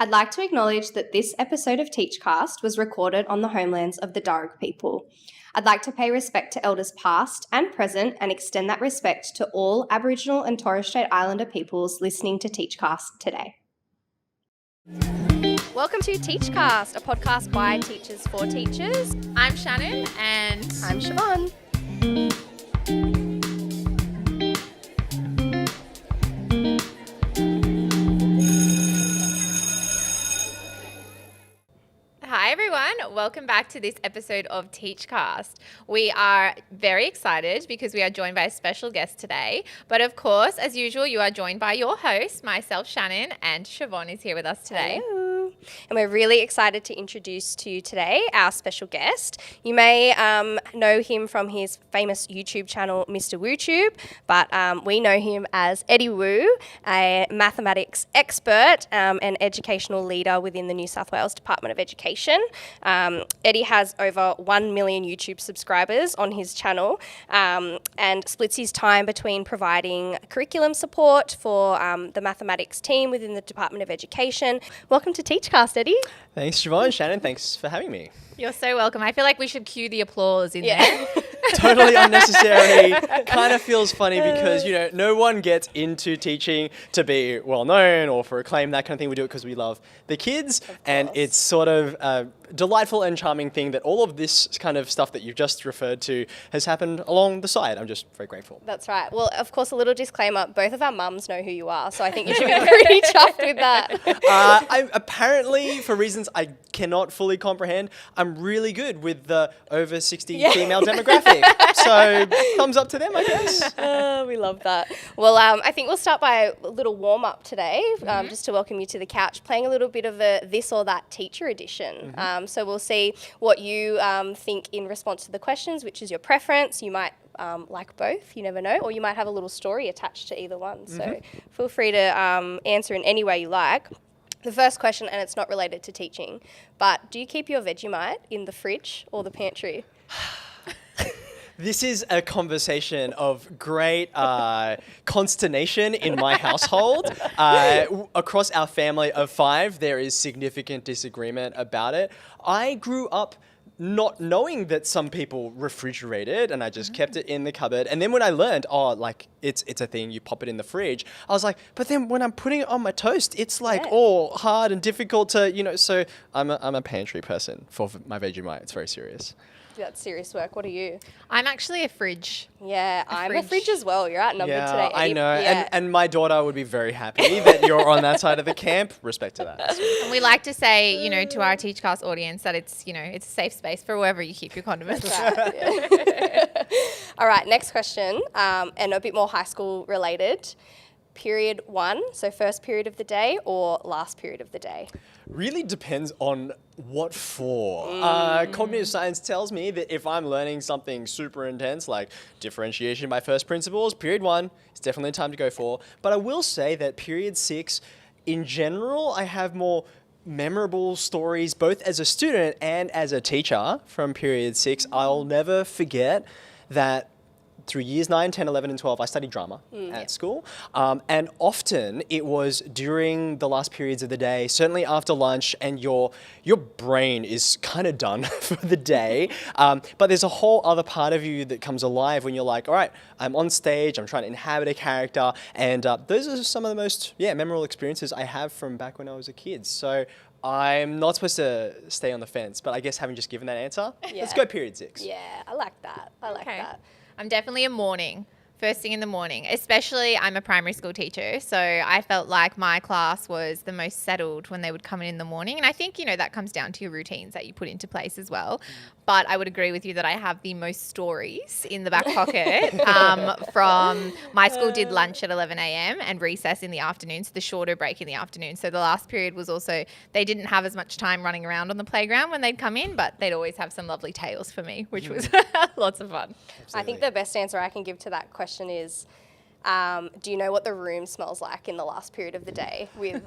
I'd like to acknowledge that this episode of Teachcast was recorded on the homelands of the Darug people. I'd like to pay respect to elders past and present and extend that respect to all Aboriginal and Torres Strait Islander peoples listening to Teachcast today. Welcome to Teachcast, a podcast by teachers for teachers. I'm Shannon and I'm Siobhan. Hi everyone, welcome back to this episode of Teachcast. We are very excited because we are joined by a special guest today. But of course, as usual, you are joined by your host, myself, Shannon, and Siobhan is here with us today. Hello. And we're really excited to introduce to you today our special guest. You may know him from his famous YouTube channel, Mr. WooTube, but we know him as Eddie Woo, a mathematics expert and educational leader within the New South Wales Department of Education. Eddie has over 1 million YouTube subscribers on his channel and splits his time between providing curriculum support for the mathematics team within the Department of Education. Welcome to Teachcast, Eddie. Thanks, Siobhan. Shannon, thanks for having me. You're so welcome. I feel like we should cue the applause in there. Totally unnecessary. Kind of feels funny because, no one gets into teaching to be well known or for acclaim, that kind of thing. We do it because we love the kids. And it's sort of a delightful and charming thing that all of this kind of stuff that you've just referred to has happened along the side. I'm just very grateful. That's right. Well, of course, a little disclaimer, both of our mums know who you are, so I think you should be pretty chuffed with that. I apparently, for reasons I cannot fully comprehend, I'm really good with the over 60 female demographic. So thumbs up to them, I guess. We love that. Well, I think we'll start by a little warm-up today, just to welcome you to the couch, playing a little bit of a this or that teacher edition. So we'll see what you think in response to the questions, which is your preference. You might like both, you never know, or you might have a little story attached to either one. So feel free to answer in any way you like. The first question, and it's not related to teaching, but do you keep your Vegemite in the fridge or the pantry? This is a conversation of great consternation in my household. Across our family of 5, there is significant disagreement about it. I grew up not knowing that some people refrigerated, and I just kept it in the cupboard. And then when I learned, it's a thing, you pop it in the fridge, I was like, but then when I'm putting it on my toast, it's all hard and difficult to, so I'm a pantry person for my Vegemite. It's very serious. That's serious work. What are you? I'm actually a fridge. Yeah, I'm a fridge as well. You're outnumbered today, Eddie. I know. Yeah. And my daughter would be very happy that you're on that side of the camp. Respect to that. And we like to say, to our Teachcast audience that it's, it's a safe space for wherever you keep your condiments. Right, All right, next question, and a bit more high school related. Period 1, so first period of the day or last period of the day? Really depends on what for. Cognitive science tells me that if I'm learning something super intense, like differentiation by first principles, period 1 is definitely time to go for. But I will say that period 6, in general, I have more memorable stories, both as a student and as a teacher from period 6. I'll never forget that through years 9, 10, 11, and 12, I studied drama at school. And often it was during the last periods of the day, certainly after lunch, and your brain is kind of done for the day. But there's a whole other part of you that comes alive when you're like, all right, I'm on stage, I'm trying to inhabit a character. And those are some of the most memorable experiences I have from back when I was a kid. So I'm not supposed to stay on the fence, but I guess having just given that answer, let's go period 6. Yeah, I like that. I like that. I'm definitely a morning, first thing in the morning, especially I'm a primary school teacher. So I felt like my class was the most settled when they would come in the morning. And I think, that comes down to your routines that you put into place as well. But I would agree with you that I have the most stories in the back pocket from my school did lunch at 11 a.m. and recess in the afternoon, so the shorter break in the afternoon. So the last period was also, they didn't have as much time running around on the playground when they'd come in, but they'd always have some lovely tales for me, which was lots of fun. Absolutely. I think the best answer I can give to that question is Do you know what the room smells like in the last period of the day with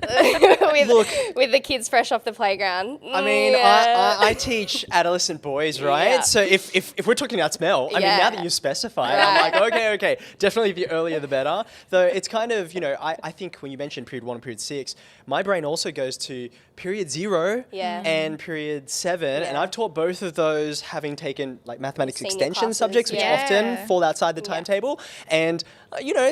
Look, with the kids fresh off the playground? I mean, Yeah. I teach adolescent boys, right? Yeah. So if we're talking about smell, I mean, now that you specified, I'm like, okay, definitely the earlier the better. Though it's kind of, I think when you mentioned period 1 and period 6, my brain also goes to period 0 and period 7. And I've taught both of those having taken like mathematics Senior extension classes, subjects, which yeah. often fall outside the timetable. And,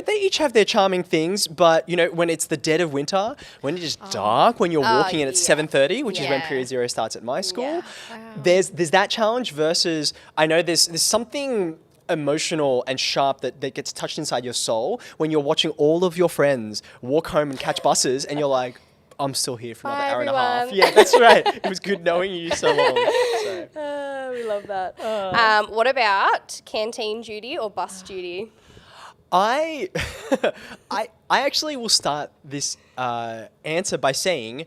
they each have their charming things, but, when it's the dead of winter, when it is dark, when you're walking in at 7:30, which is when Yeah. period 0 starts at my school, Yeah. Wow. there's that challenge versus, I know there's something emotional and sharp that gets touched inside your soul when you're watching all of your friends walk home and catch buses and you're like, I'm still here for another Bye, hour and a half. everyone. Yeah, that's right. It was good knowing you so long. So. We love that. What about canteen duty or bus duty? I actually will start this answer by saying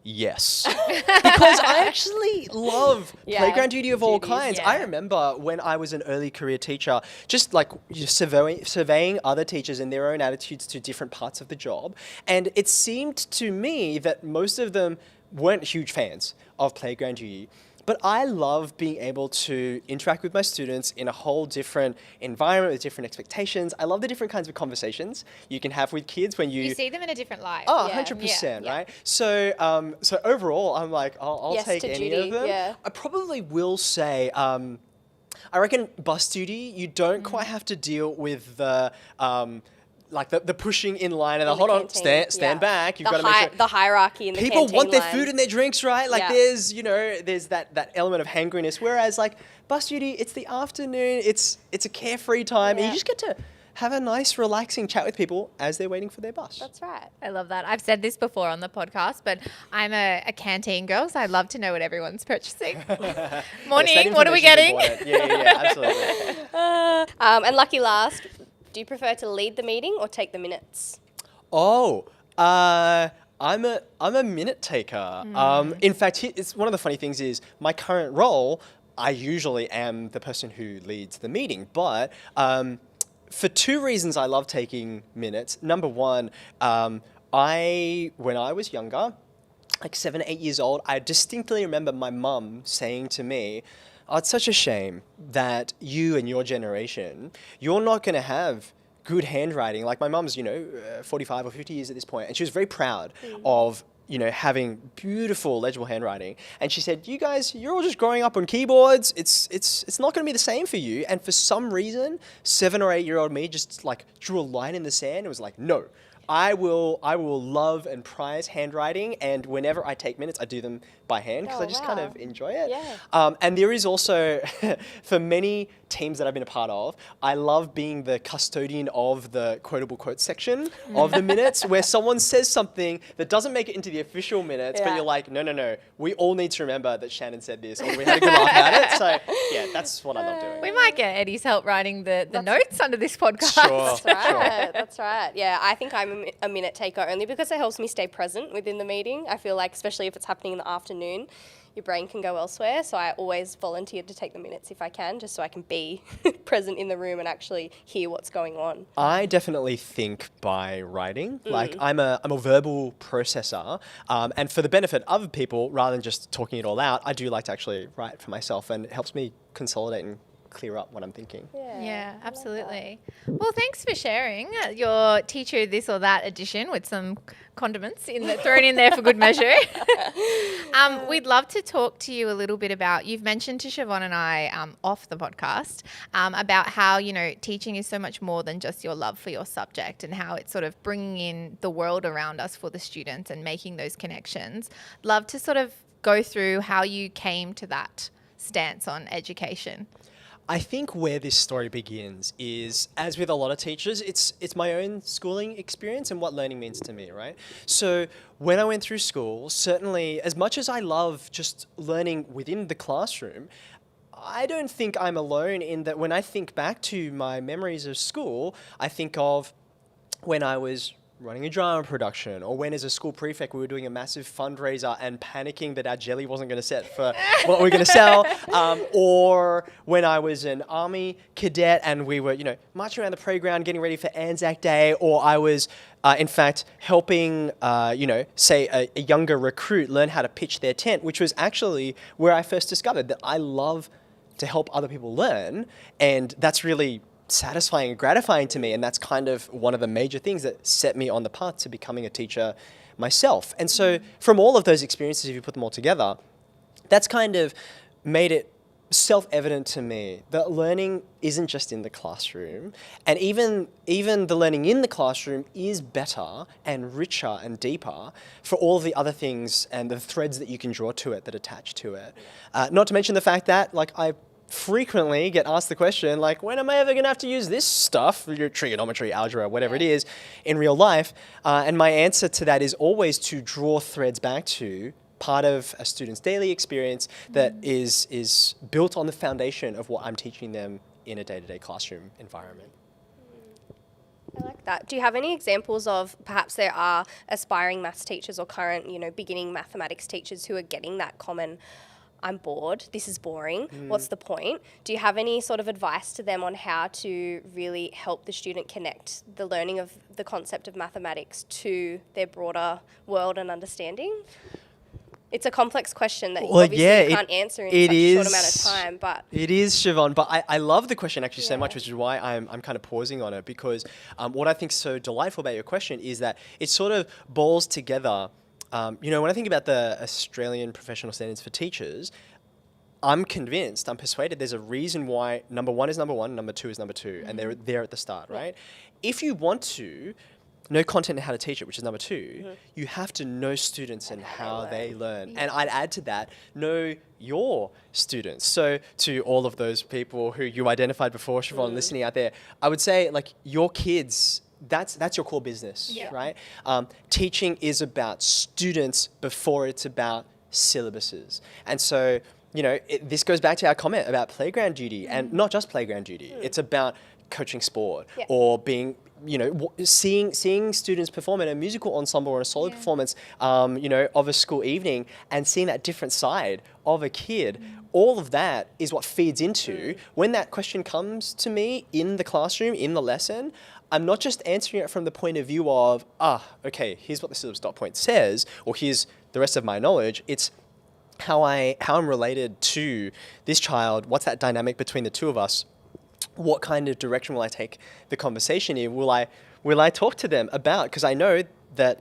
yes, because I actually love playground duty of all kinds. I remember when I was an early career teacher, just like surveying other teachers and their own attitudes to different parts of the job, and it seemed to me that most of them weren't huge fans of playground duty. But I love being able to interact with my students in a whole different environment with different expectations. I love the different kinds of conversations you can have with kids when You see them in a different light. Oh, Yeah. 100%, right? So so overall, I'm like, I'll Yes take to any duty, of them. yeah. I probably will say, I reckon bus duty, you don't quite have to deal with the, like the pushing in line and the hold on, canteen, stand back. You've got to make sure. the hierarchy in the People canteen want their line. food and their drinks, right? Like Yeah. there's that element of hangriness. Whereas like bus duty, it's the afternoon, it's a carefree time, and you Yeah. just get to have a nice, relaxing chat with people as they're waiting for their bus. That's right. I love that. I've said this before on the podcast, but I'm a canteen girl, so I love to know what everyone's purchasing. Morning, Yes, that what are we information's getting? important. Yeah, absolutely. And lucky last, do you prefer to lead the meeting or take the minutes? Oh, I'm a minute taker. In fact, it's one of the funny things is my current role, I usually am the person who leads the meeting, but for two reasons I love taking minutes. Number one, when I was younger, like 7, 8 years old, I distinctly remember my mum saying to me, oh, it's such a shame that you and your generation, you're not going to have good handwriting. Like my mum's, 45 or 50 years at this point, and she was very proud of, having beautiful legible handwriting. And she said, you guys, you're all just growing up on keyboards. It's not going to be the same for you. And for some reason, 7 or 8 year old me just like drew a line in the sand and was like, no. I will love and prize handwriting, and whenever I take minutes, I do them by hand because I just kind of enjoy it. Yeah. And there is also, for many teams that I've been a part of, I love being the custodian of the quotable quotes section of the minutes, where someone says something that doesn't make it into the official minutes, but Yeah. you're like, no, we all need to remember that Shannon said this, or we had a good laugh about it. So yeah, that's what I love doing. We might get Eddie's help writing the notes under this podcast. Sure. That's right. That's right. Yeah, I think I'm a minute taker only because it helps me stay present within the meeting. I feel like, especially if it's happening in the afternoon, your brain can go elsewhere. So I always volunteer to take the minutes if I can, just so I can be present in the room and actually hear what's going on. I definitely think by writing. Like I'm a verbal processor, and for the benefit of other people, rather than just talking it all out, I do like to actually write for myself, and it helps me consolidate and clear up what I'm thinking. Yeah, absolutely. Well, thanks for sharing your teacher this or that edition with some condiments thrown in there for good measure. We'd love to talk to you a little bit about, you've mentioned to Siobhan and I off the podcast about how, teaching is so much more than just your love for your subject, and how it's sort of bringing in the world around us for the students and making those connections. Love to sort of go through how you came to that stance on education. I think where this story begins is, as with a lot of teachers, it's my own schooling experience and what learning means to me, right? So when I went through school, certainly, as much as I love just learning within the classroom, I don't think I'm alone in that when I think back to my memories of school, I think of when I was running a drama production, or when as a school prefect we were doing a massive fundraiser and panicking that our jelly wasn't going to set for what we were going to sell, or when I was an army cadet and we were, marching around the playground getting ready for Anzac Day, or I was, in fact, helping, say a younger recruit learn how to pitch their tent, which was actually where I first discovered that I love to help other people learn, and that's really satisfying and gratifying to me, and that's kind of one of the major things that set me on the path to becoming a teacher myself. And so from all of those experiences, if you put them all together, that's kind of made it self-evident to me that learning isn't just in the classroom, and even the learning in the classroom is better and richer and deeper for all the other things and the threads that you can draw to it that attach to it. Not to mention the fact that, I frequently get asked the question, when am I ever going to have to use this stuff, your trigonometry, algebra, whatever it is, in real life? And my answer to that is always to draw threads back to part of a student's daily experience that is built on the foundation of what I'm teaching them in a day-to-day classroom environment. I like that. Do you have any examples of perhaps there are aspiring maths teachers or current, beginning mathematics teachers who are getting that common, I'm bored, this is boring, what's the point? Do you have any sort of advice to them on how to really help the student connect the learning of the concept of mathematics to their broader world and understanding? It's a complex question that you can't answer in such a short amount of time. But it is, Siobhan. But I love the question actually so much, which is why I'm kind of pausing on it, because what I think is so delightful about your question is that it sort of boils together. When I think about the Australian professional standards for teachers, I'm persuaded there's a reason why number one is number one, number two is number two, and they're there at the start, right? If you want to know content and how to teach it, which is number two, you have to know students and how they learn. And I'd add to that, know your students. So to all of those people who you identified before, Siobhan, listening out there, I would say your kids, that's your core business, right? Teaching is about students before it's about syllabuses. And so, this goes back to our comment about playground duty, and not just playground duty. It's about coaching sport or being, seeing students perform in a musical ensemble or a solo performance, of a school evening, and seeing that different side of a kid. All of that is what feeds into when that question comes to me in the classroom, in the lesson. I'm not just answering it from the point of view of, okay, here's what the syllabus dot point says, or here's the rest of my knowledge. It's how I'm related to this child. What's that dynamic between the two of us? What kind of direction will I take the conversation in? Will I talk to them about, because I know that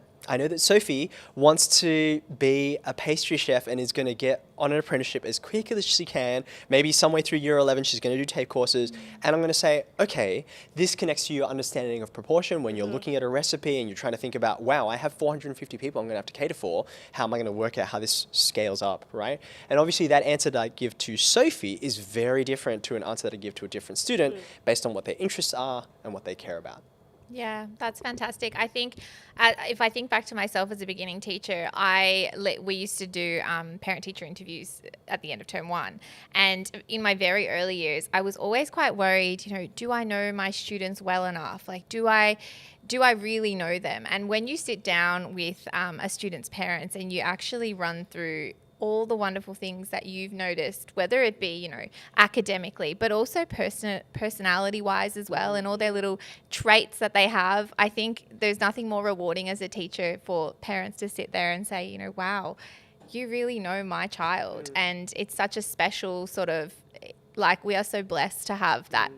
Sophie wants to be a pastry chef and is going to get on an apprenticeship as quick as she can. Maybe somewhere through year 11, she's going to do TAFE courses. And I'm going to say, okay, this connects to your understanding of proportion when you're looking at a recipe and you're trying to think about, wow, I have 450 people I'm going to have to cater for. How am I going to work out how this scales up, right? And obviously that answer that I give to Sophie is very different to an answer that I give to a different student based on what their interests are and what they care about. Yeah, that's fantastic. I think if I think back to myself as a beginning teacher, we used to do parent-teacher interviews at the end of term one. And in my very early years, I was always quite worried, do I know my students well enough? Do I really know them? And when you sit down with a student's parents and you actually run through all the wonderful things that you've noticed, whether it be, academically, but also personality-wise as well, and all their little traits that they have. I think there's nothing more rewarding as a teacher for parents to sit there and say, wow, you really know my child. And it's such a special sort of, we are so blessed to have that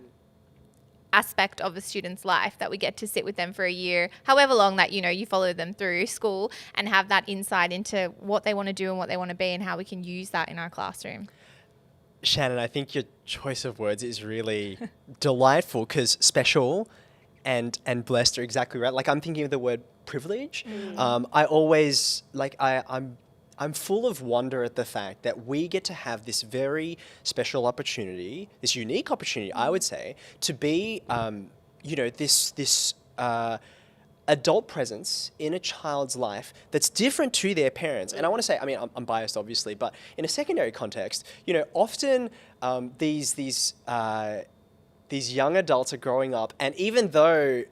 aspect of a student's life, that we get to sit with them for a year, however long that, you follow them through school, and have that insight into what they want to do and what they want to be and how we can use that in our classroom. Shannon, I think your choice of words is really delightful, because special and blessed are exactly right. I'm thinking of the word privilege. I always, I'm full of wonder at the fact that we get to have this very special opportunity, this unique opportunity, I would say, to be, this adult presence in a child's life that's different to their parents. And I want to say, I'm biased, obviously, but in a secondary context, often these young adults are growing up, and even though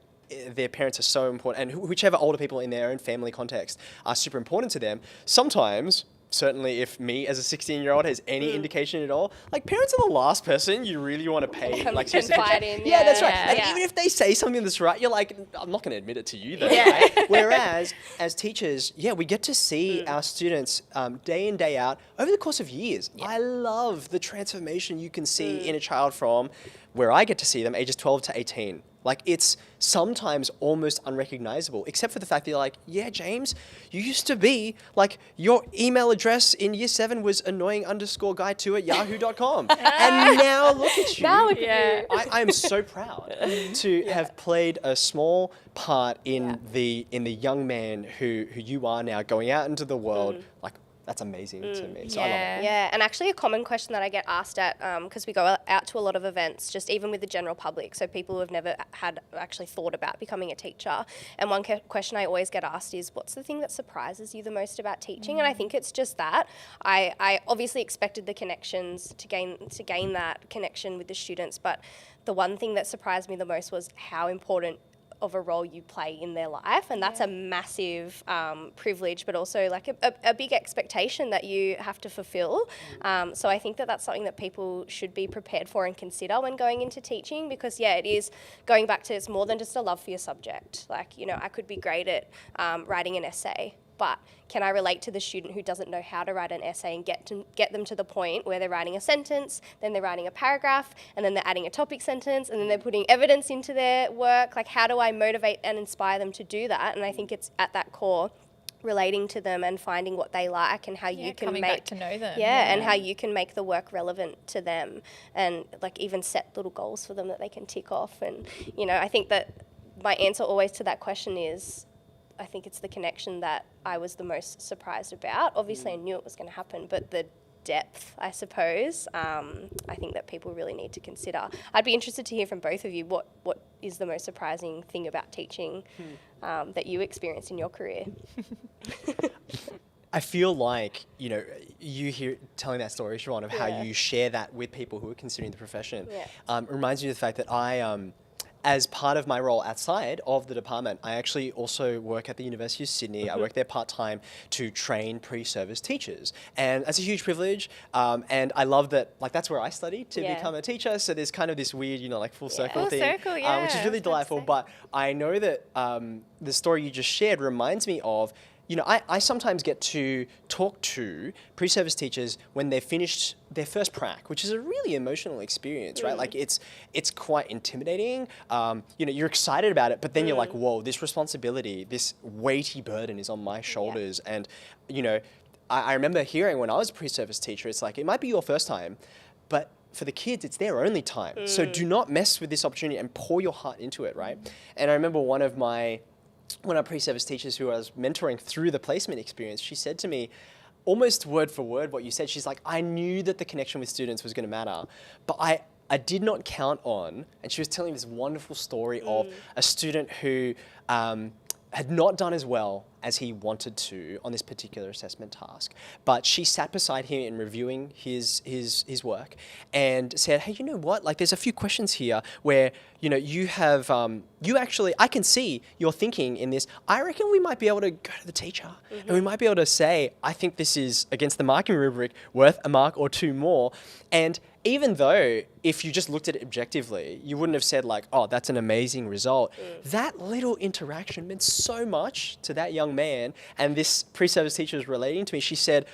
their parents are so important, and whichever older people in their own family context are super important to them, sometimes, certainly if me as a 16-year-old has any indication at all, like parents are the last person you really want to pay like seriously attention. Yeah, that's right. And even if they say something that's right, you're like, I'm not going to admit it to you though. Right? Whereas as teachers, we get to see our students day in, day out over the course of years. I love the transformation you can see in a child from where I get to see them ages 12 to 18. Like, it's sometimes almost unrecognizable, except for the fact that you're like, yeah, James, you used to be, like, your email address in year 7 was annoying_guy2@yahoo.com. And now look at you. Now look at you. I am so proud to have played a small part in the young man who you are now, going out into the world. Like, that's amazing to me. So I love it. Yeah, and actually a common question that I get asked at, because we go out to a lot of events, just even with the general public, so people who have never had actually thought about becoming a teacher. And one question I always get asked is, what's the thing that surprises you the most about teaching? And I think it's just that. I obviously expected the connections to gain that connection with the students, but the one thing that surprised me the most was how important of a role you play in their life, and that's a massive privilege, but also like a big expectation that you have to fulfill. So I think that that's something that people should be prepared for and consider when going into teaching, because it is going back to, it's more than just a love for your subject. Like, I could be great at writing an essay, but can I relate to the student who doesn't know how to write an essay and get them to the point where they're writing a sentence, then they're writing a paragraph, and then they're adding a topic sentence, and then they're putting evidence into their work? Like, how do I motivate and inspire them to do that? And I think it's at that core, relating to them and finding what they like and how you can back to know them. And how you can make the work relevant to them, and like even set little goals for them that they can tick off. And I think that my answer always to that question is, I think it's the connection that I was the most surprised about. Obviously, I knew it was going to happen, but the depth, I suppose, I think that people really need to consider. I'd be interested to hear from both of you, what is the most surprising thing about teaching that you experienced in your career? I feel like, you hear telling that story, Siobhan, of how you share that with people who are considering the profession. Reminds me of the fact that I, as part of my role outside of the department, I actually also work at the University of Sydney. I work there part-time to train pre-service teachers. And that's a huge privilege. And I love that, like, that's where I studied to become a teacher. So there's kind of this weird, like full circle thing, which is really delightful. But I know that the story you just shared reminds me of, I sometimes get to talk to pre-service teachers when they've finished their first prac, which is a really emotional experience, right? Like, it's quite intimidating. You're excited about it, but then you're like, whoa, this responsibility, this weighty burden is on my shoulders. And, I remember hearing when I was a pre-service teacher, it's like, it might be your first time, but for the kids, it's their only time. So do not mess with this opportunity and pour your heart into it, right? And I remember one of our pre-service teachers who I was mentoring through the placement experience, she said to me, almost word for word what you said, she's like, I knew that the connection with students was going to matter, but I did not count on, and she was telling this wonderful story of a student who had not done as well as he wanted to on this particular assessment task. But she sat beside him in reviewing his work and said, hey, you know what? Like, there's a few questions here where, you have, I can see your thinking in this. I reckon we might be able to go to the teacher and we might be able to say, I think this is against the marking rubric, worth a mark or two more. And even though if you just looked at it objectively, you wouldn't have said like, oh, that's an amazing result. That little interaction meant so much to that young man. And this pre-service teacher was relating to me. She said,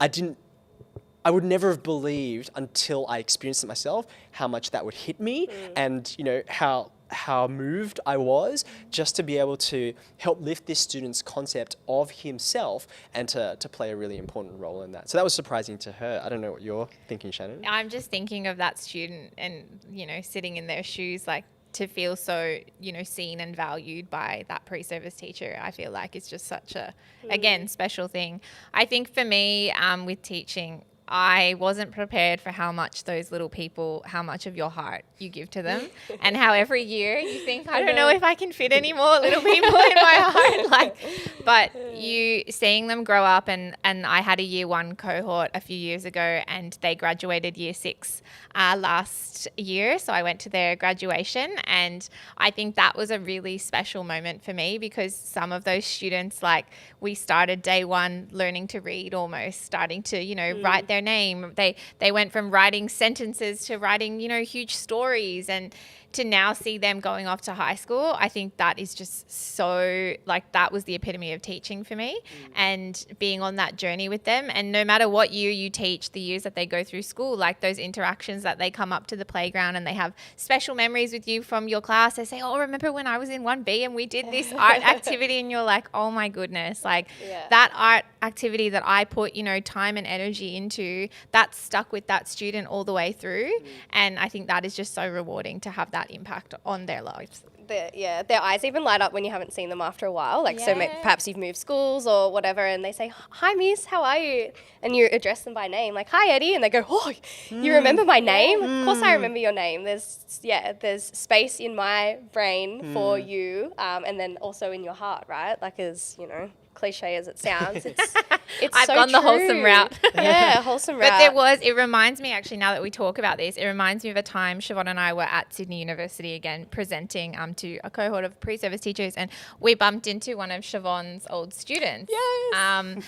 I would never have believed until I experienced it myself how much that would hit me and, how moved I was just to be able to help lift this student's concept of himself and to play a really important role in that. So that was surprising to her. I don't know what you're thinking, Shannon. I'm just thinking of that student and, sitting in their shoes, like, to feel so, seen and valued by that pre-service teacher, I feel like it's just such a, again, special thing. I think for me, with teaching, I wasn't prepared for how much those little people, how much of your heart you give to them, and how every year you think, I don't know if I can fit any more little people in my heart. But you seeing them grow up, and I had a year 1 cohort a few years ago, and they graduated year 6 last year. So I went to their graduation, and I think that was a really special moment for me, because some of those students, like, we started day 1 learning to read, almost starting to, write their name. They went from writing sentences to writing, huge stories, and to now see them going off to high school, I think that is just so, like, that was the epitome of teaching for me, and being on that journey with them. And no matter what year you teach, the years that they go through school, like those interactions that they come up to the playground and they have special memories with you from your class. They say, oh, remember when I was in 1B and we did this art activity, and you're like, oh my goodness, like that art activity that I put, time and energy into, that stuck with that student all the way through. And I think that is just so rewarding to have that impact on their lives. Their eyes even light up when you haven't seen them after a while. Like, so perhaps you've moved schools or whatever, and they say, hi, miss, how are you? And you address them by name, like, hi, Eddie. And they go, oh, you remember my name? Of course I remember your name. There's space in my brain for you, and then also in your heart, right? Like, as, cliche as it sounds, it's I've so gone the true. wholesome route. Yeah, wholesome route. But it reminds me, actually, now that we talk about this, it reminds me of a time Siobhan and I were at Sydney University again presenting to a cohort of pre-service teachers, and we bumped into one of Siobhan's old students. Yes. And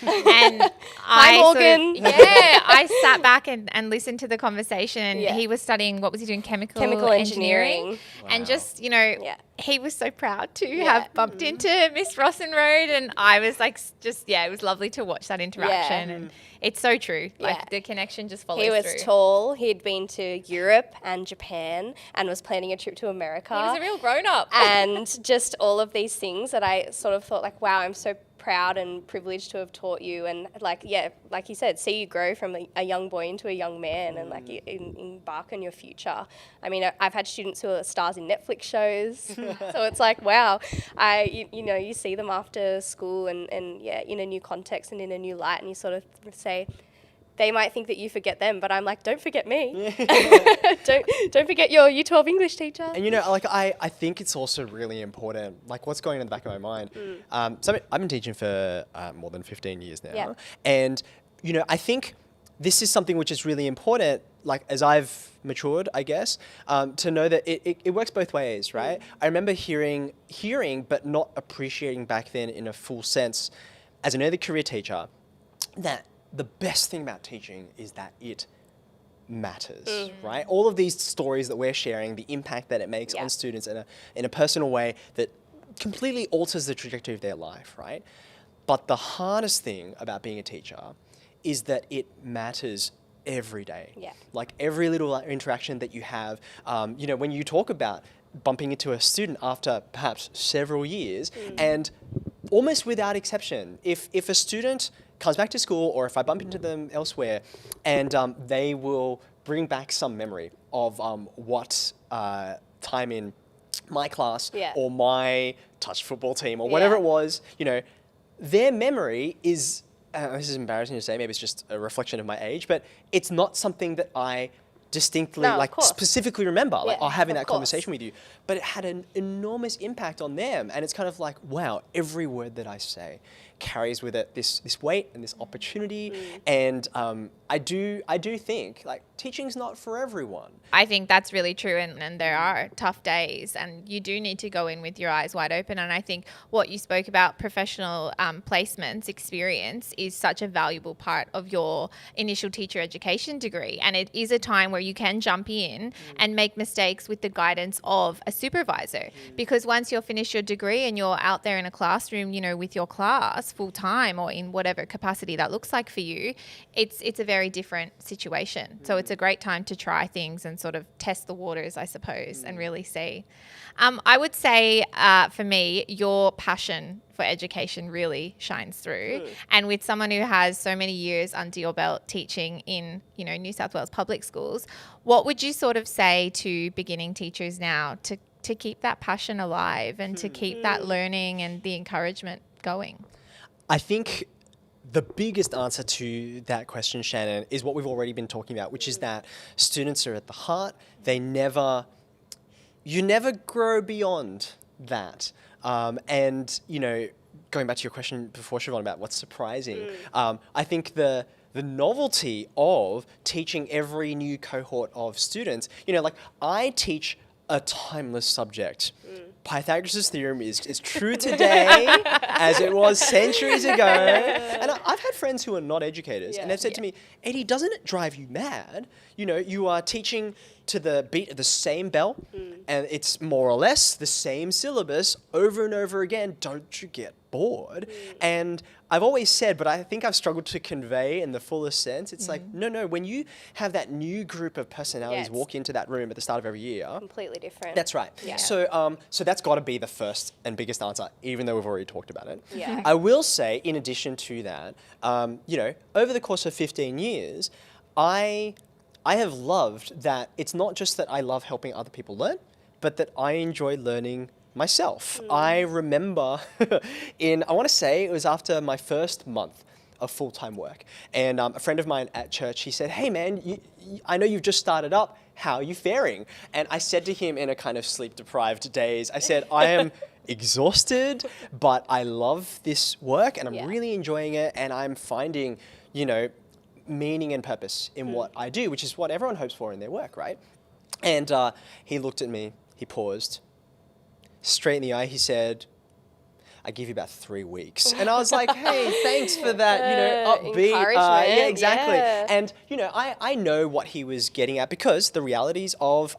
Hi, Morgan. I sat back and listened to the conversation, and he was studying, what was he doing? Chemical engineering. Wow. And just, he was so proud to have bumped into Miss Rossen-Road, and I was like, it was lovely to watch that interaction. And it's so true. Like, the connection just follows through. He was tall. He'd been to Europe and Japan and was planning a trip to America. He was a real grown-up. And just all of these things that I sort of thought, like, wow, I'm so proud and privileged to have taught you, and like you said, see you grow from a young boy into a young man, and like you embark on your future. I mean, I've had students who are stars in Netflix shows, so it's like, wow, you see them after school and in a new context and in a new light, and you sort of say, they might think that you forget them, but I'm like, don't forget me. Don't forget your Year 12 English teacher. And I think it's also really important, like what's going on in the back of my mind. So I've been teaching for more than 15 years now. And, I think this is something which is really important, like as I've matured, I guess, to know that it works both ways, right? I remember hearing, but not appreciating back then in a full sense as an early career teacher, that the best thing about teaching is that it matters, right? All of these stories that we're sharing, the impact that it makes on students in a personal way that completely alters the trajectory of their life, right? But the hardest thing about being a teacher is that it matters every day. Yeah. Like every little interaction that you have, when you talk about bumping into a student after perhaps several years, and almost without exception, if a student comes back to school, or if I bump into them elsewhere, and they will bring back some memory of what time in my class or my touch football team or whatever it was, their memory is, this is embarrassing to say, maybe it's just a reflection of my age, but it's not something that I distinctly, specifically remember, having that conversation with you. But it had an enormous impact on them. And it's kind of like, wow, every word that I say carries with it this weight and this opportunity. And I do think, like, teaching's not for everyone. I think that's really true, and there are tough days, and you do need to go in with your eyes wide open. And I think what you spoke about, professional placements experience, is such a valuable part of your initial teacher education degree. And it is a time where you can jump in and make mistakes with the guidance of a supervisor, because once you're finished your degree and you're out there in a classroom, with your class full time or in whatever capacity that looks like for you, it's a very different situation. So it's a great time to try things and sort of test the waters, I suppose, and really see. I would say for me, your passion for education really shines through. And with someone who has so many years under your belt teaching in, New South Wales public schools, what would you sort of say to beginning teachers now to keep that passion alive and to keep that learning and the encouragement going? I think the biggest answer to that question, Shannon, is what we've already been talking about, which is that students are at the heart. You never grow beyond that. And, you know, going back to your question before, Siobhan, about what's surprising, I think the novelty of teaching every new cohort of students, you know, like I teach a timeless subject. Pythagoras' theorem is true today as it was centuries ago. And I've had friends who are not educators and they've said to me, Eddie, doesn't it drive you mad? You know, you are teaching to the beat of the same bell and it's more or less the same syllabus over and over again. Don't you get bored? And I've always said, but I think I've struggled to convey in the fullest sense, it's like, no, when you have that new group of personalities walk into that room at the start of every year. Completely different. That's right. Yeah. So that's got to be the first and biggest answer, even though we've already talked about it. Yeah. I will say, in addition to that, you know, over the course of 15 years, I have loved that it's not just that I love helping other people learn, but that I enjoy learning myself. I remember I want to say it was after my first month of full-time work. And a friend of mine at church, he said, hey man, I know you've just started up. How are you faring? And I said to him in a kind of sleep-deprived daze, I said, I am exhausted, but I love this work and I'm really enjoying it. And I'm finding, you know, meaning and purpose in what I do, which is what everyone hopes for in their work, right? And he looked at me, he paused, straight in the eye, he said, I give you about 3 weeks. And I was like, hey, thanks for that, you know, upbeat. Encouragement. Yeah, exactly. Yeah. And, you know, I know what he was getting at because the realities of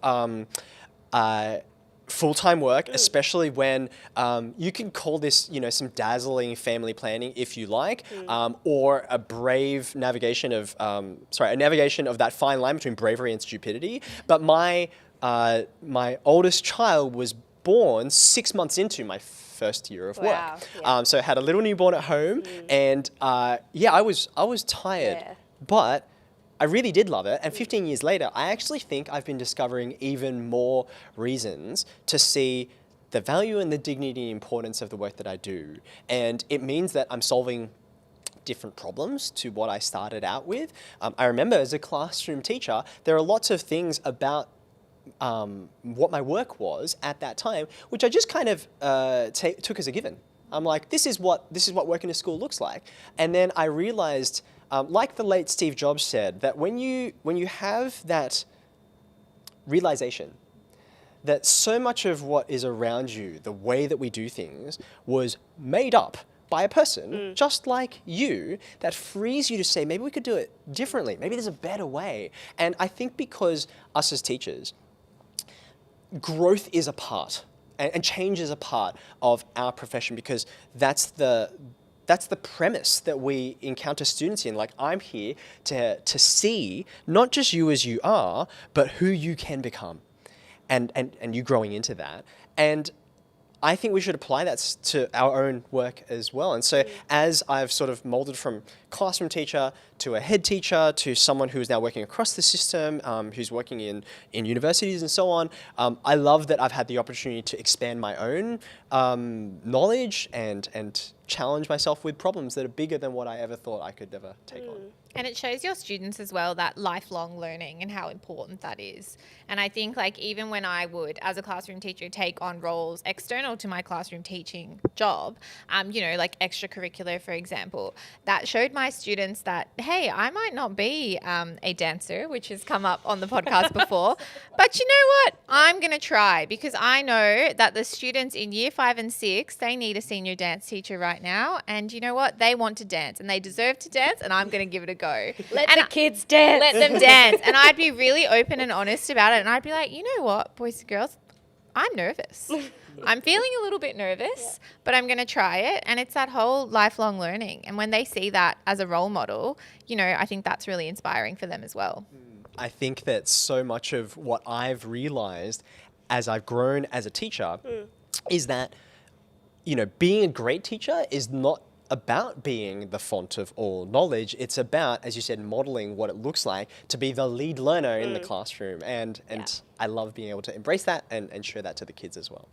full-time work, especially when you can call this, you know, some dazzling family planning if you like, or a brave navigation of, a navigation of that fine line between bravery and stupidity. But my oldest child was born 6 months into my first year of work. Yeah. So I had a little newborn at home and I was tired, but I really did love it. And 15 years later, I actually think I've been discovering even more reasons to see the value and the dignity and importance of the work that I do. And it means that I'm solving different problems to what I started out with. I remember as a classroom teacher, there are lots of things about what my work was at that time, which I just kind of took as a given. I'm like, this is what working in a school looks like. And then I realized, like the late Steve Jobs said, that when you have that realization that so much of what is around you, the way that we do things, was made up by a person just like you, that frees you to say, maybe we could do it differently. Maybe there's a better way. And I think because us as teachers, growth is a part and change is a part of our profession because that's the premise that we encounter students in. Like, I'm here to see not just you as you are, but who you can become and you growing into that. And I think we should apply that to our own work as well. And so as I've sort of molded from classroom teacher to a head teacher to someone who is now working across the system, who's working in universities and so on, I love that I've had the opportunity to expand my own knowledge and challenge myself with problems that are bigger than what I ever thought I could ever take on. And it shows your students as well that lifelong learning and how important that is. And I think, like, even when I would, as a classroom teacher, take on roles external to my classroom teaching job, you know, like extracurricular, for example, that showed my students that, hey, I might not be a dancer, which has come up on the podcast before, but you know what? I'm going to try, because I know that the students in year 5 and 6, they need a senior dance teacher right now. And you know what? They want to dance and they deserve to dance, and I'm going to give it a go. Let the kids dance. Let them dance. And I'd be really open and honest about it. And I'd be like, you know what, boys and girls, I'm nervous. I'm feeling a little bit nervous, but I'm going to try it. And it's that whole lifelong learning. And when they see that as a role model, you know, I think that's really inspiring for them as well. I think that so much of what I've realized as I've grown as a teacher is that, you know, being a great teacher is not about being the font of all knowledge. It's about, as you said, modeling what it looks like to be the lead learner in the classroom. And I love being able to embrace that and show that to the kids as well.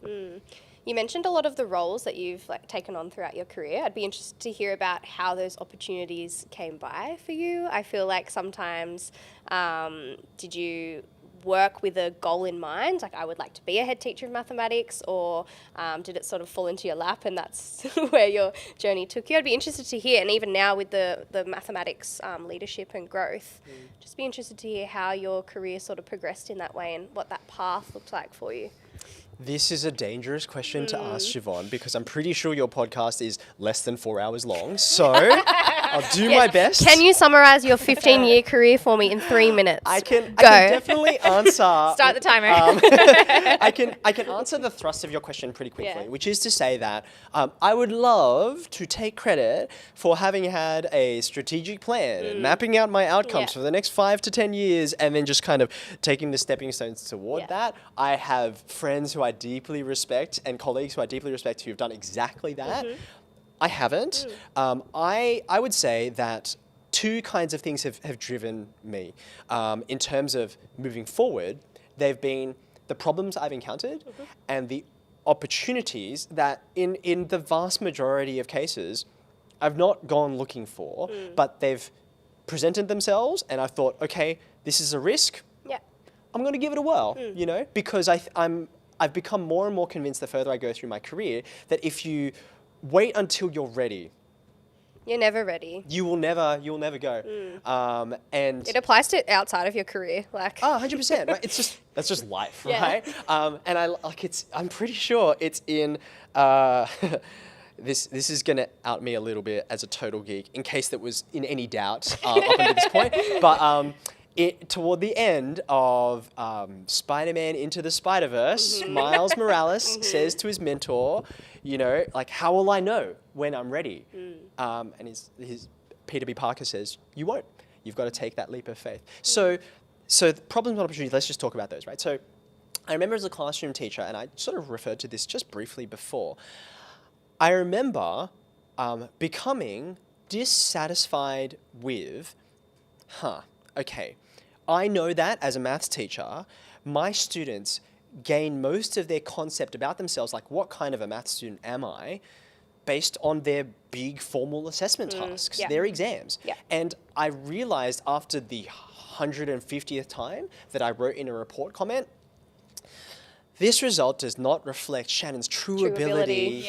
You mentioned a lot of the roles that you've like taken on throughout your career. I'd be interested to hear about how those opportunities came by for you. I feel like sometimes, did you work with a goal in mind, like I would like to be a head teacher of mathematics, or did it sort of fall into your lap and that's where your journey took you? I'd be interested to hear, and even now with the mathematics leadership and growth, just be interested to hear how your career sort of progressed in that way and what that path looked like for you. This is a dangerous question to ask, Siobhan, because I'm pretty sure your podcast is less than 4 hours long. So I'll do my best. Can you summarize your 15-year career for me in 3 minutes? I can definitely answer. Start the timer. I can answer the thrust of your question pretty quickly, which is to say that I would love to take credit for having had a strategic plan and mapping out my outcomes for the next 5 to 10 years, and then just kind of taking the stepping stones toward that. I have friends who I deeply respect and colleagues who I deeply respect who have done exactly that. I haven't. I would say that two kinds of things have driven me. In terms of moving forward, they've been the problems I've encountered and the opportunities that in the vast majority of cases, I've not gone looking for, but they've presented themselves and I thought, okay, this is a risk. Yeah. I'm going to give it a whirl, you know, because I've become more and more convinced the further I go through my career that if you wait until you're ready, you're never ready. you'll never go. And It applies to outside of your career, like. 100%. Right? That's just life, right? And I'm pretty sure it's in. This is going to out me a little bit as a total geek, in case that was in any doubt up until this point. But toward the end of Spider-Man Into the Spider-Verse, Miles Morales says to his mentor, you know, like, how will I know when I'm ready? And his Peter B. Parker says, you won't. You've got to take that leap of faith. So the problems and opportunities, let's just talk about those, right? So I remember as a classroom teacher, and I sort of referred to this just briefly before, I remember becoming dissatisfied with, okay, I know that as a maths teacher, my students gain most of their concept about themselves, like what kind of a maths student am I, based on their big formal assessment tasks, their exams. And I realized after the 150th time that I wrote in a report comment, this result does not reflect Shannon's true ability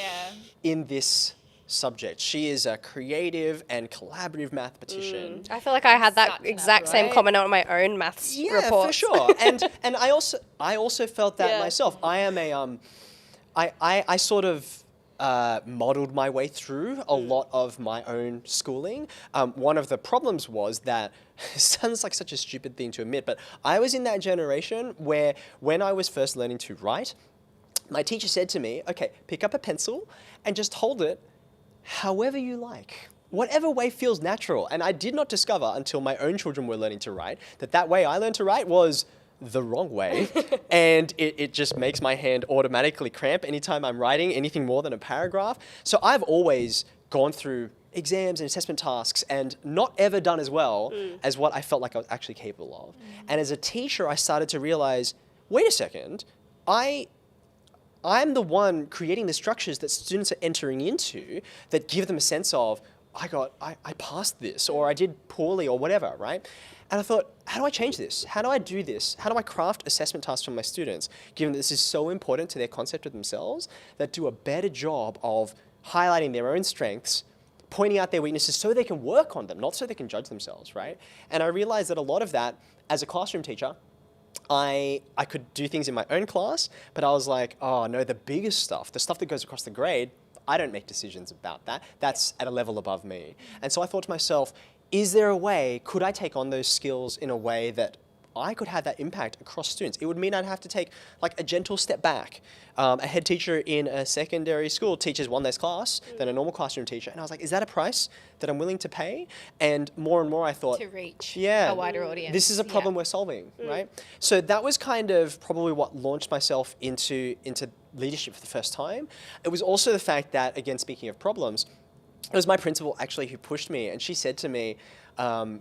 in this subject. She is a creative and collaborative mathematician. I feel like I had that exact same comment on my own maths report. For sure. And I also felt that myself. I am I sort of modeled my way through a lot of my own schooling. One of the problems was that, it sounds like such a stupid thing to admit, but I was in that generation where when I was first learning to write, my teacher said to me, okay, pick up a pencil and just hold it however you like, whatever way feels natural. And I did not discover until my own children were learning to write that way I learned to write was the wrong way. And it just makes my hand automatically cramp anytime I'm writing anything more than a paragraph. So I've always gone through exams and assessment tasks and not ever done as well as what I felt like I was actually capable of. And as a teacher, I started to realize, wait a second, I'm the one creating the structures that students are entering into that give them a sense of, I passed this, or I did poorly, or whatever, right? And I thought, how do I change this? How do I do this? How do I craft assessment tasks for my students, given that this is so important to their concept of themselves, that do a better job of highlighting their own strengths, pointing out their weaknesses so they can work on them, not so they can judge themselves, right? And I realized that a lot of that, as a classroom teacher, I could do things in my own class, but I was like, oh no, the biggest stuff, the stuff that goes across the grade, I don't make decisions about that. That's at a level above me. And so I thought to myself, is there a way, could I take on those skills in a way that I could have that impact across students? It would mean I'd have to take like a gentle step back. A head teacher in a secondary school teaches one less class than a normal classroom teacher. And I was like, is that a price that I'm willing to pay? And more I thought, to reach a wider audience. This is a problem we're solving, right? So that was kind of probably what launched myself into leadership for the first time. It was also the fact that, again, speaking of problems, it was my principal actually who pushed me, and she said to me,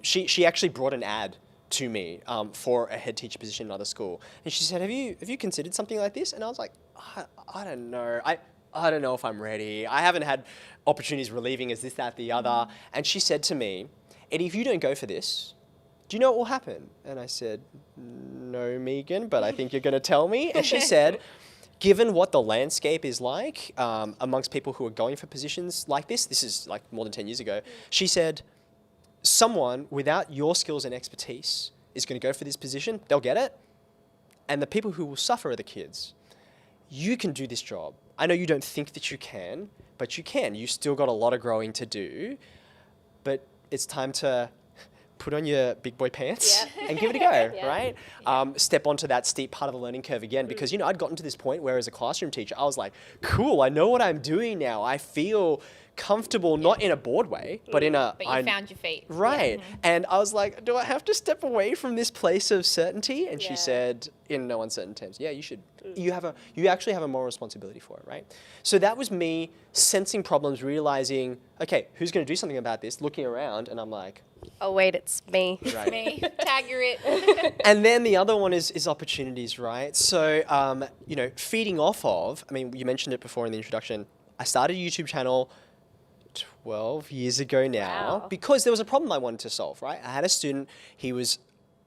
she actually brought an ad to me for a head teacher position in another school. And she said, have you considered something like this? And I was like, I don't know. I don't know if I'm ready. I haven't had opportunities relieving as this, that, the other. And she said to me, Eddie, if you don't go for this, do you know what will happen? And I said, no, Megan, but I think you're going to tell me. And she said, given what the landscape is like amongst people who are going for positions like this is like more than 10 years ago, she said, someone without your skills and expertise is going to go for this position, they'll get it, and the people who will suffer are the kids. You can do this job. I know you don't think that you can, but you can. You still got a lot of growing to do, but it's time to put on your big boy pants and give it a go, right? Step onto that steep part of the learning curve again, because, you know, I'd gotten to this point where as a classroom teacher, I was like, cool, I know what I'm doing now. I feel comfortable, not in a bored way, but in a... But you found your feet. Right. And I was like, do I have to step away from this place of certainty? And she said, in no uncertain terms, yeah, you should. You actually have a moral responsibility for it, right? So that was me sensing problems, realizing, okay, who's going to do something about this? Looking around, and I'm like... Oh, wait, it's me. Right. Me. Tag you're it. And then the other one is opportunities, right? So, you know, feeding off of, I mean, you mentioned it before in the introduction, I started a YouTube channel 12 years ago now because there was a problem I wanted to solve, right? I had a student, he was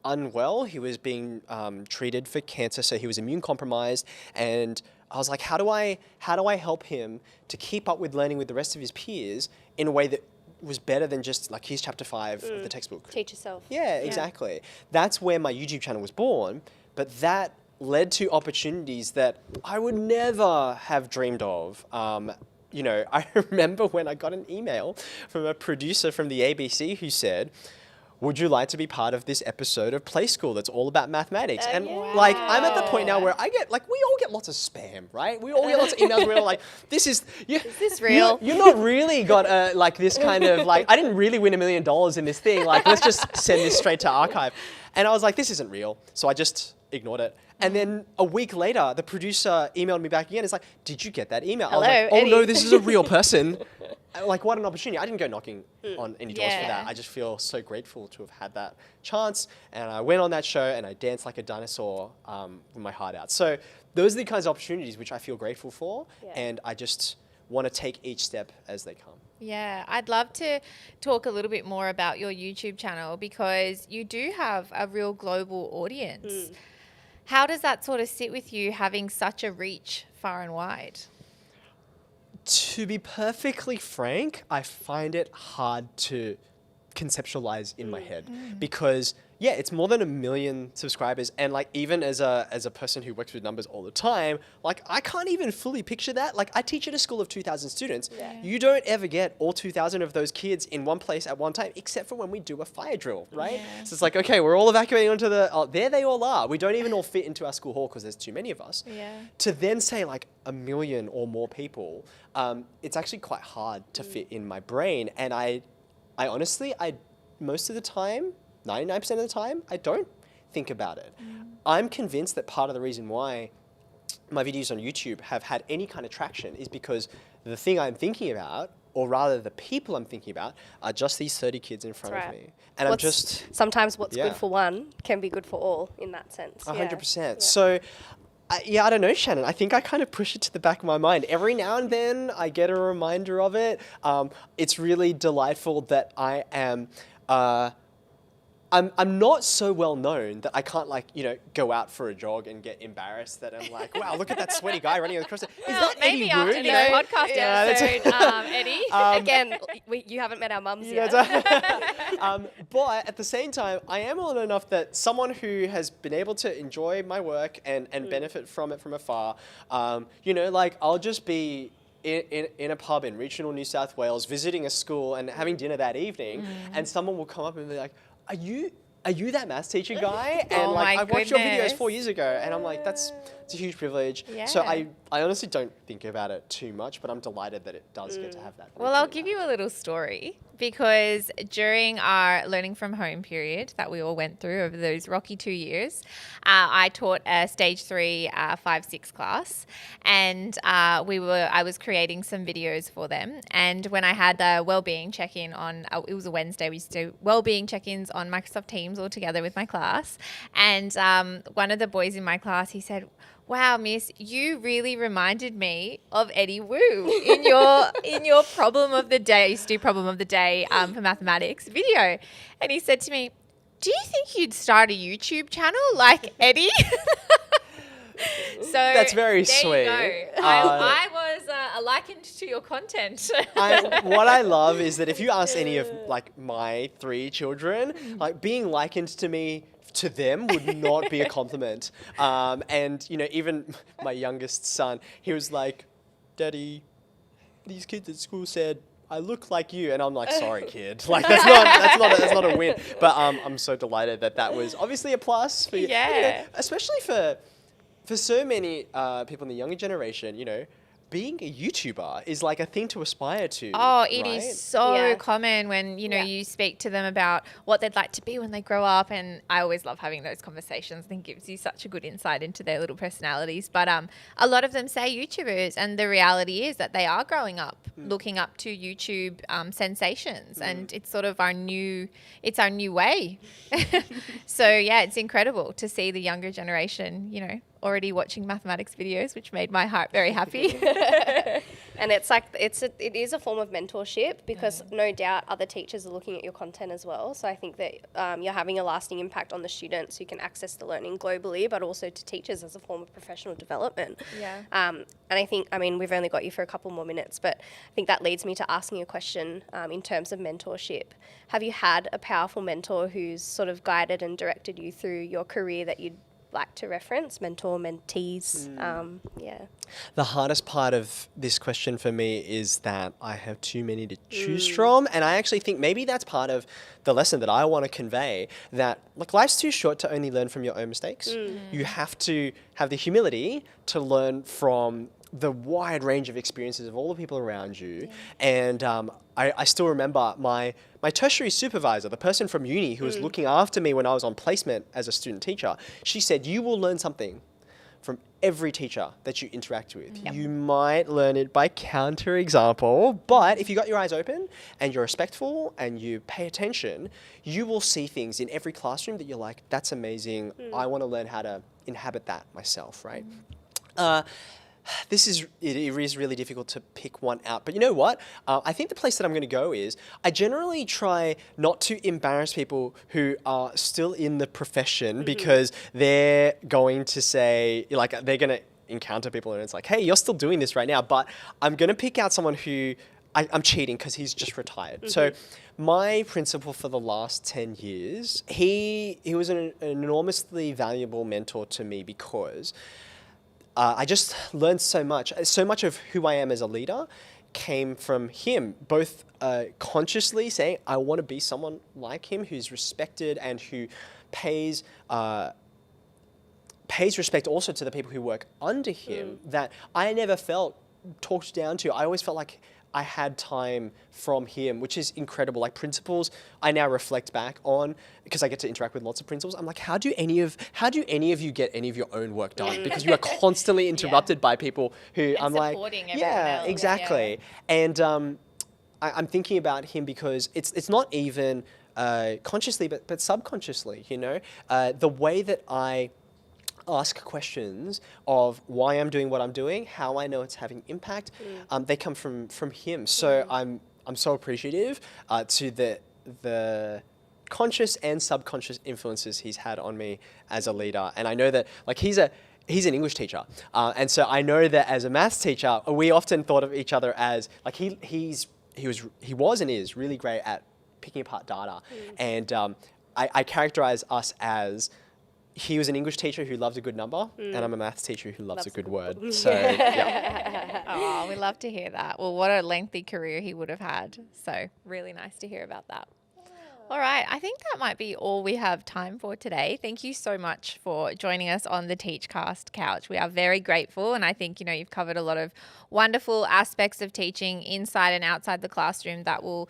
unwell, he was being treated for cancer, so he was immune compromised, and I was like, how do I help him to keep up with learning with the rest of his peers in a way that was better than just like here's chapter 5 of the textbook. Teach yourself. Yeah, exactly. That's where my YouTube channel was born, but that led to opportunities that I would never have dreamed of. You know, I remember when I got an email from a producer from the ABC who said, would you like to be part of this episode of Play School that's all about mathematics? And like, I'm at the point now where I get, like, we all get lots of spam, right? We all get lots of emails where we're like, this is... Is this real? You're not really got like this kind of like, I didn't really win $1 million in this thing. Like, let's just send this straight to archive. And I was like, this isn't real. So I just ignored it. And then a week later, the producer emailed me back again. It's like, did you get that email? Hello, I was like, oh Eddie. no, this is a real person. Like, what an opportunity. I didn't go knocking on any doors for that. I just feel so grateful to have had that chance. And I went on that show and I danced like a dinosaur with my heart out. So those are the kinds of opportunities which I feel grateful for. And I just want to take each step as they come. Yeah, I'd love to talk a little bit more about your YouTube channel because you do have a real global audience. How does that sort of sit with you having such a reach far and wide? To be perfectly frank, I find it hard to conceptualize in my head because it's more than 1 million subscribers, and like even as a person who works with numbers all the time, like I can't even fully picture that. Like I teach at a school of 2,000 students. You don't ever get all 2,000 of those kids in one place at one time, except for when we do a fire drill, right? So it's like, okay, we're all evacuating onto there they all are. We don't even all fit into our school hall because there's too many of us. To then say like 1 million or more people, it's actually quite hard to fit in my brain. And I honestly, most of the time, 99% of the time, I don't think about it. I'm convinced that part of the reason why my videos on YouTube have had any kind of traction is because the thing I'm thinking about, or rather the people I'm thinking about, are just these 30 kids in front of me. And Sometimes what's good for one can be good for all in that sense. 100%. So, I don't know, Shannon. I think I kind of push it to the back of my mind. Every now and then I get a reminder of it. It's really delightful that I am... I'm not so well known that I can't go out for a jog and get embarrassed that I'm like, wow, look at that sweatty guy running across it. Is that maybe Eddie after Wu? this podcast episode, Eddie. Again, you haven't met our mums yet. But at the same time, I am old enough that someone who has been able to enjoy my work and benefit from it from afar, I'll just be in a pub in regional New South Wales, visiting a school and having dinner that evening, and someone will come up and be like, are you that maths teacher guy? And I watched your videos 4 years ago, and I'm like, it's a huge privilege. So I I honestly don't think about it too much, but I'm delighted that it does get to have that. Well, I'll give you a little story because during our learning from home period that we all went through over those rocky 2 years, I taught a stage 3, 5, 6 class, and I was creating some videos for them. And when I had a wellbeing check-in on, it was a Wednesday, we used to do wellbeing check-ins on Microsoft Teams all together with my class. And one of the boys in my class, he said, "Wow, Miss, you really reminded me of Eddie Wu in your problem of the day, Stu problem of the day for mathematics video." And he said to me, "Do you think you'd start a YouTube channel like Eddie?" So that's very there sweet. You go. I was likened to your content. What I love is that if you ask any of like my 3 children, like being likened to me to them would not be a compliment. And you know, even my youngest son, he was like, "Daddy, these kids at school said I look like you," and I'm like, "Sorry, kid. Like that's not a win." But I'm so delighted that was obviously a plus for you. Yeah. You know, especially for so many people in the younger generation. You know, being a YouTuber is like a thing to aspire to. Oh, it right? is so Yeah. common when, you know, you speak to them about what they'd like to be when they grow up. And I always love having those conversations. I think it gives you such a good insight into their little personalities. But a lot of them say YouTubers, and the reality is that they are growing up looking up to YouTube sensations, and it's sort of our new way. So yeah, it's incredible to see the younger generation, you know, already watching mathematics videos, which made my heart very happy. And it's like it is a form of mentorship because no doubt other teachers are looking at your content as well. So I think that you're having a lasting impact on the students who can access the learning globally, but also to teachers as a form of professional development. Yeah. And I think, I mean, we've only got you for a couple more minutes, but I think that leads me to asking a question in terms of mentorship. Have you had a powerful mentor who's sort of guided and directed you through your career that you'd like to reference, mentor, mentees? Yeah. The hardest part of this question for me is that I have too many to choose from. And I actually think maybe that's part of the lesson that I want to convey, that like life's too short to only learn from your own mistakes. You have to have the humility to learn from the wide range of experiences of all the people around you. And I still remember my tertiary supervisor, the person from uni who was looking after me when I was on placement as a student teacher. She said, "You will learn something from every teacher that you interact with. You might learn it by counterexample, but if you got your eyes open and you're respectful and you pay attention, you will see things in every classroom that you're like, that's amazing. I want to learn how to inhabit that myself," right? It is really difficult to pick one out. But you know what? I think the place that I'm going to go is I generally try not to embarrass people who are still in the profession because they're going to say, like, they're going to encounter people and it's like, "Hey, you're still doing this right now." But I'm going to pick out someone who I'm cheating because he's just retired. So my principal for the last 10 years, he was an enormously valuable mentor to me because I just learned so much. So much of who I am as a leader came from him, both consciously saying, I want to be someone like him who's respected and who pays respect also to the people who work under him, that I never felt talked down to. I always felt like I had time from him, which is incredible. Like principals, I now reflect back on, because I get to interact with lots of principals. I'm like, how do any of you get any of your own work done? Because you are constantly interrupted by people who I'm like, yeah, exactly. Yeah. And I'm thinking about him because it's not even consciously, but subconsciously. You know, the way that I ask questions of why I'm doing what I'm doing, how I know it's having impact, they come from him. So I'm so appreciative to the conscious and subconscious influences he's had on me as a leader. And I know that like he's an English teacher, and so I know that as a maths teacher, we often thought of each other as like he was and is really great at picking apart data, and I characterize us as, he was an English teacher who loved a good number, and I'm a maths teacher who loves a good word. So, yeah. Oh, we love to hear that. Well, what a lengthy career he would have had. So really nice to hear about that. All right, I think that might be all we have time for today. Thank you so much for joining us on the Teachcast couch. We are very grateful, and I think, you've covered a lot of wonderful aspects of teaching inside and outside the classroom that will,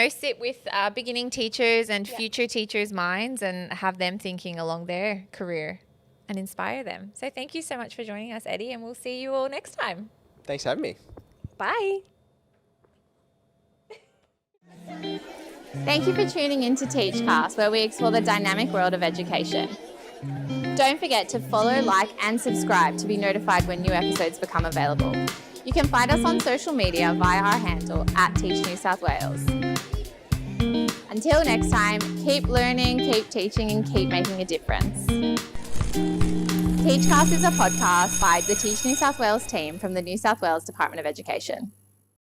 sit with beginning teachers and future teachers' minds and have them thinking along their career and inspire them. So thank you so much for joining us, Eddie, and we'll see you all next time. Thanks for having me. Bye. Thank you for tuning in to Teachcast, where we explore the dynamic world of education. Don't forget to follow, like, and subscribe to be notified when new episodes become available. You can find us on social media via our handle @TeachNewSouthWales. Until next time, keep learning, keep teaching, and keep making a difference. Teachcast is a podcast by the Teach New South Wales team from the New South Wales Department of Education.